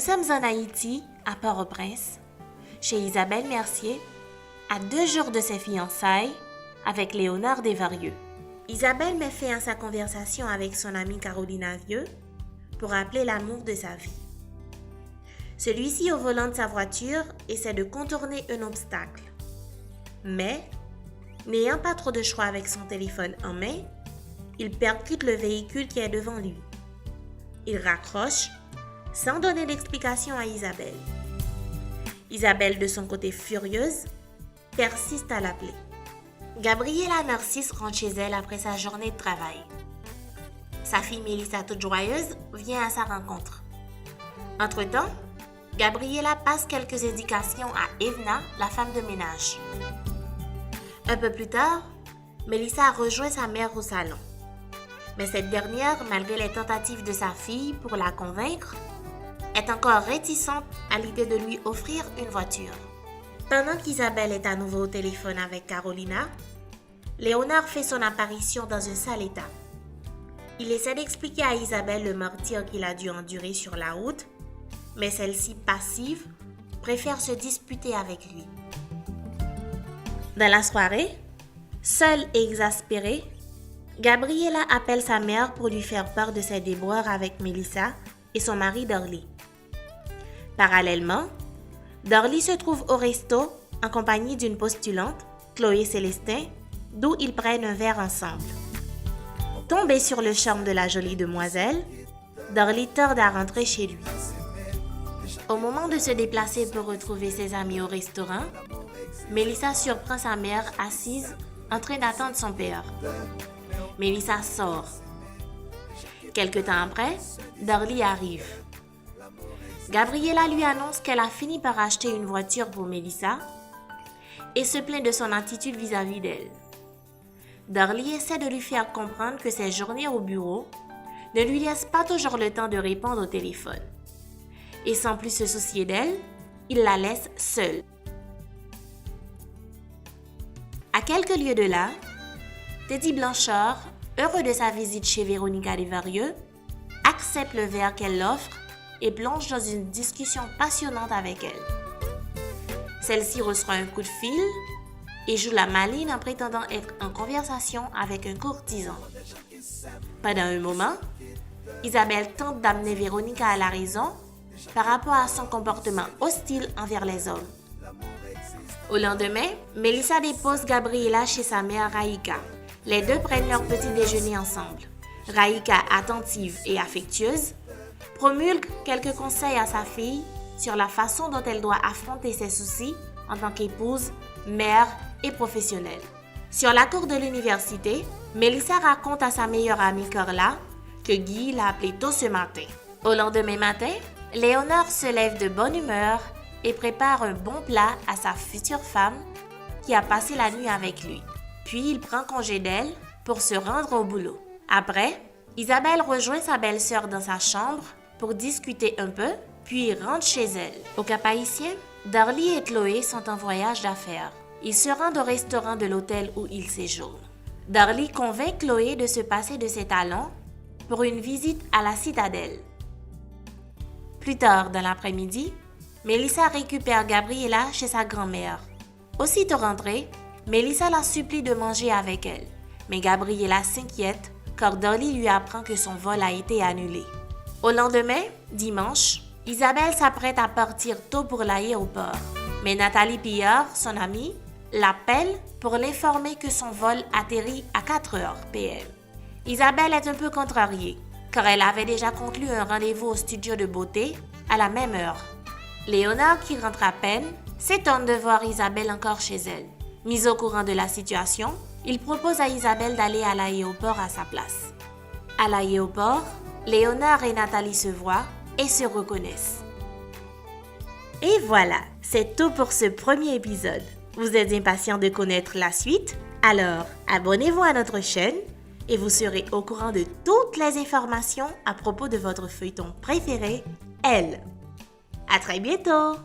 sommes en Haïti, à Port-au-Prince, chez Isabelle Mercier, à 2 jours de ses fiançailles avec Léonard Desvarieux. Isabelle met fin à sa conversation avec son amie Carolina Vieux pour appeler l'amour de sa vie. Celui-ci, au volant de sa voiture, essaie de contourner un obstacle. Mais, n'ayant pas trop de choix avec son téléphone en main, il percute le véhicule qui est devant lui. Il raccroche, sans donner d'explication à Isabelle. Isabelle, de son côté furieuse, persiste à l'appeler. Gabriela Narcisse rentre chez elle après sa journée de travail. Sa fille Mélissa, toute joyeuse, vient à sa rencontre. Entre-temps, Gabriela passe quelques indications à Evna, la femme de ménage. Un peu plus tard, Mélissa rejoint sa mère au salon. Mais cette dernière, malgré les tentatives de sa fille pour la convaincre, est encore réticente à l'idée de lui offrir une voiture. Pendant qu'Isabelle est à nouveau au téléphone avec Carolina, Léonard fait son apparition dans un sale état. Il essaie d'expliquer à Isabelle le martyre qu'il a dû endurer sur la route, mais celle-ci, passive, préfère se disputer avec lui. Dans la soirée, seule et exaspérée, Gabriela appelle sa mère pour lui faire part de ses déboires avec Mélissa et son mari Dorly. Parallèlement, Dorly se trouve au resto en compagnie d'une postulante, Chloé Célestin, d'où ils prennent un verre ensemble. Tombé sur le charme de la jolie demoiselle, Dorly tarde à rentrer chez lui. Au moment de se déplacer pour retrouver ses amis au restaurant, Mélissa surprend sa mère assise en train d'attendre son père. Mélissa sort. Quelque temps après, Dorly arrive. Gabriela lui annonce qu'elle a fini par acheter une voiture pour Mélissa et se plaint de son attitude vis-à-vis d'elle. Dorly essaie de lui faire comprendre que ses journées au bureau ne lui laissent pas toujours le temps de répondre au téléphone. Et sans plus se soucier d'elle, il la laisse seule. À quelques lieues de là, Teddy Blanchard, heureux de sa visite chez Véronica Desvarieux, accepte le verre qu'elle offre et plonge dans une discussion passionnante avec elle. Celle-ci reçoit un coup de fil et joue la maline en prétendant être en conversation avec un courtisan. Pendant un moment, Isabelle tente d'amener Véronica à la raison par rapport à son comportement hostile envers les hommes. Au lendemain, Mélissa dépose Gabriela chez sa mère Raïka. Les deux prennent leur petit déjeuner ensemble. Raïka, attentive et affectueuse, promulgue quelques conseils à sa fille sur la façon dont elle doit affronter ses soucis en tant qu'épouse, mère et professionnelle. Sur la cour de l'université, Mélissa raconte à sa meilleure amie Carla que Guy l'a appelée tôt ce matin. Au lendemain matin, Léonard se lève de bonne humeur et prépare un bon plat à sa future femme qui a passé la nuit avec lui. Puis il prend congé d'elle pour se rendre au boulot. Après, Isabelle rejoint sa belle-sœur dans sa chambre pour discuter un peu, puis rentre chez elle. Au Cap-Haïtien, Dorly et Chloé sont en voyage d'affaires. Ils se rendent au restaurant de l'hôtel où ils séjournent. Dorly convainc Chloé de se passer de ses talons pour une visite à la citadelle. Plus tard dans l'après-midi, Mélissa récupère Gabriela chez sa grand-mère. Aussitôt rentrée, Mélissa la supplie de manger avec elle, mais Gabriela s'inquiète car Dorly lui apprend que son vol a été annulé. Au lendemain, dimanche, Isabelle s'apprête à partir tôt pour l'aéroport, mais Nathalie Pillard, son amie, l'appelle pour l'informer que son vol atterrit à 4h p.m. Isabelle est un peu contrariée, car elle avait déjà conclu un rendez-vous au studio de beauté à la même heure. Léonard, qui rentre à peine, s'étonne de voir Isabelle encore chez elle. Mis au courant de la situation, il propose à Isabelle d'aller à l'aéroport à sa place. À l'aéroport, Léonard et Nathalie se voient et se reconnaissent. Et voilà, c'est tout pour ce premier épisode. Vous êtes impatient de connaître la suite? Alors, abonnez-vous à notre chaîne et vous serez au courant de toutes les informations à propos de votre feuilleton préféré, Elle. À très bientôt!